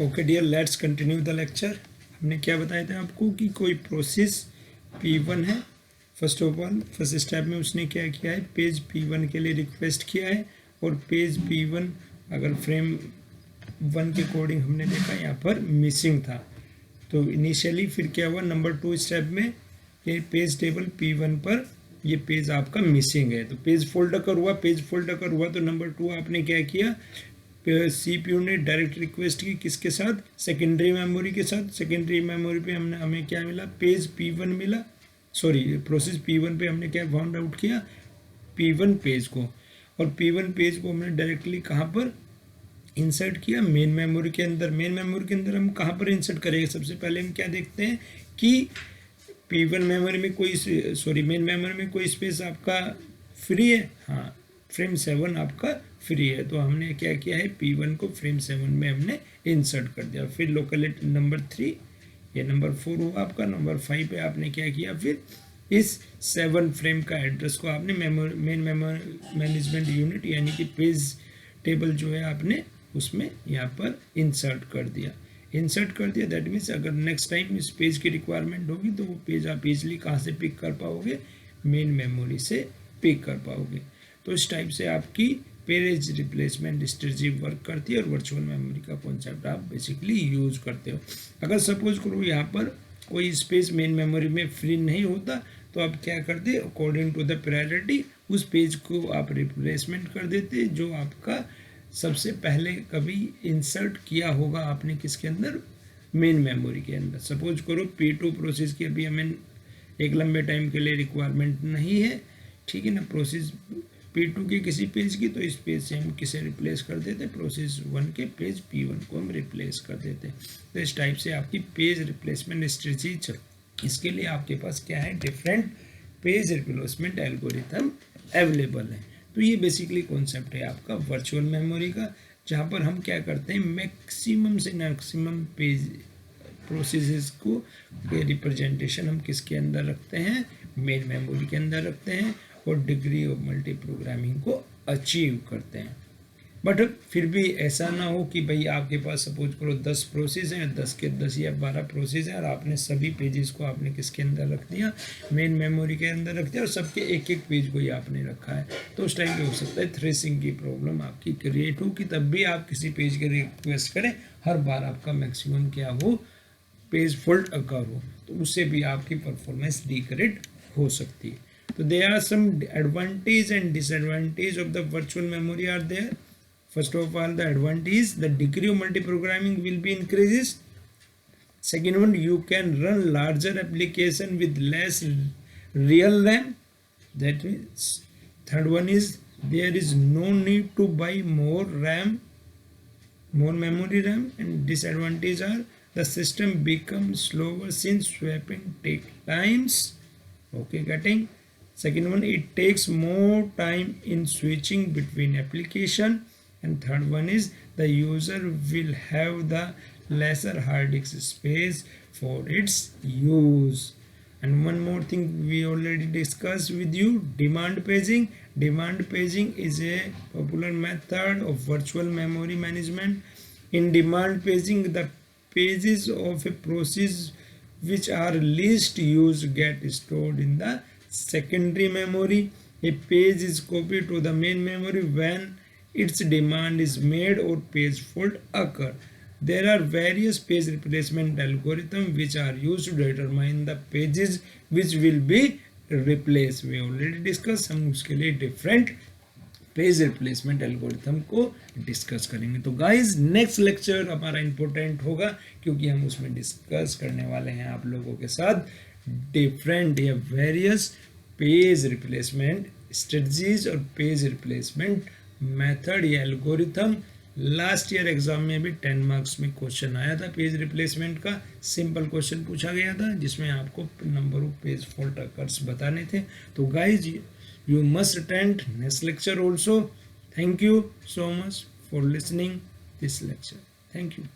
Okay dear, let's continue the lecture. हमने क्या बताया था आपको कि कोई प्रोसेस P1 है। First of all first step में उसने क्या किया है, पेज P1 के लिए रिक्वेस्ट किया है और पेज P1 अगर फ्रेम 1 के अकॉर्डिंग हमने देखा यहाँ पर मिसिंग था। तो इनिशियली फिर क्या हुआ, नंबर 2 स्टेप में ये पेज टेबल P1 पर ये पेज आपका मिसिंग है, तो पेज फोल्ड अकर हुआ। पेज फोल्ड अकर हुआ तो नंबर 2 आपने क्या किया, CPU ने डायरेक्ट रिक्वेस्ट की किसके साथ, सेकेंडरी मेमोरी के साथ। सेकेंडरी मेमोरी पे हमें क्या मिला, पेज P1 मिला, सॉरी प्रोसेस P1 पे हमने क्या फाउंड आउट किया, P1 पेज को। और P1 पेज को हमने डायरेक्टली कहाँ पर इंसर्ट किया, मेन मेमोरी के अंदर। मेन मेमोरी के अंदर हम कहाँ पर इंसर्ट करेंगे, सबसे पहले हम क्या देखते हैं कि P1 मेमोरी में कोई, सॉरी मेन मेमोरी में कोई स्पेस आपका फ्री है। हाँ, फ्रेम 7 आपका फ्री है, तो हमने क्या किया है, P1 को फ्रेम 7 में हमने इंसर्ट कर दिया। फिर लोकेलिटी नंबर 3, ये नंबर 4 हुआ आपका। नंबर 5 पे आपने क्या किया, फिर इस 7 फ्रेम का एड्रेस को आपने मेन मेमोरी मैनेजमेंट यूनिट यानी कि पेज टेबल जो है आपने उसमें यहाँ पर इंसर्ट कर दिया। इंसर्ट कर दिया दैट मीन्स अगर नेक्स्ट टाइम इस पेज की रिक्वायरमेंट होगी तो वो पेज आप इजली कहाँ से पिक कर पाओगे, मेन मेमोरी से पिक कर पाओगे। तो इस टाइप से आपकी पेज रिप्लेसमेंट स्ट्रेटजी वर्क करती है और वर्चुअल मेमोरी का कॉन्सेप्ट आप बेसिकली यूज करते हो। अगर सपोज करो यहाँ पर कोई स्पेस मेन मेमोरी में फ्री नहीं होता तो आप क्या करते, अकॉर्डिंग टू द प्रायोरिटी उस पेज को आप रिप्लेसमेंट कर देते जो आपका सबसे पहले कभी इंसर्ट किया होगा आपने किसके अंदर, मेन मेमोरी के अंदर। सपोज करो P2 प्रोसेस की अभी हमें एक लंबे टाइम के लिए रिक्वायरमेंट नहीं है, ठीक है ना, प्रोसेस P2 के किसी पेज की, तो इस पेज से हम किसे रिप्लेस कर देते, प्रोसेस 1 के पेज P1 को हम रिप्लेस कर देते। तो इस टाइप से आपकी पेज रिप्लेसमेंट स्ट्रेटजी। इसके लिए आपके पास क्या है, different page replacement algorithm available है। तो ये बेसिकली कॉन्सेप्ट है आपका वर्चुअल मेमोरी का, जहाँ पर हम क्या करते हैं, मैक्सिमम से मैक्सिमम पेज प्रोसेसेस को रिप्रेजेंटेशन हम किसके अंदर रखते हैं, मेन मेमोरी के अंदर रखते हैं और डिग्री ऑफ मल्टी प्रोग्रामिंग को अचीव करते हैं। बट फिर भी ऐसा ना हो कि भाई आपके पास सपोज करो 10 प्रोसेस हैं, 10 के 10 या 12 प्रोसेस हैं और आपने सभी पेजेस को आपने किसके अंदर रख दिया, मेन मेमोरी के अंदर रख दिया और सबके एक एक पेज को ही आपने रखा है। तो उस टाइम पे हो सकता है थ्रेसिंग की प्रॉब्लम आपकी क्रिएट हो कि तब भी आप किसी पेज के रिक्वेस्ट करें, हर बार आपका मैक्सिमम क्या हो, पेज फोल्ड अकर हो, तो उससे भी आपकी परफॉर्मेंस डिग्रेड हो सकती है। तो there are some advantage and disadvantage of the virtual memory are there. First of all, the advantage, the degree of multi-programming will be increases. Second one, you can run larger application with less real RAM. That means, third one is there is no need to buy more RAM, more memory RAM, and disadvantage are the system becomes slower since swapping take times. Okay, getting. Second one, it takes more time in switching between application, and third one is the user will have the lesser hard disk space for its use. And one more thing we already discussed with you, demand paging. Demand paging is a popular method of virtual memory management. In demand paging, the pages of a process which are least used get stored in the secondary memory. A page is copied to the main memory when its demand is made or page fault occur. There are various page replacement algorithms which are used to determine the pages which will be replaced. We already discussed, हम उसके लिए different page replacement algorithm को discuss करेंगे। तो guys next lecture हमारा important होगा क्योंकि हम उसमें डिस्कस करने वाले हैं आप लोगों के साथ डिफरेंट या वेरियस पेज रिप्लेसमेंट स्ट्रेटजीज और पेज रिप्लेसमेंट मेथड या एल्गोरिथम। लास्ट ईयर एग्जाम में भी 10 मार्क्स में क्वेश्चन आया था पेज रिप्लेसमेंट का, सिंपल क्वेश्चन पूछा गया था जिसमें आपको number of page fault occurs बताने थे। तो guys you must attend next lecture also. Thank you so much for listening this lecture. Thank you.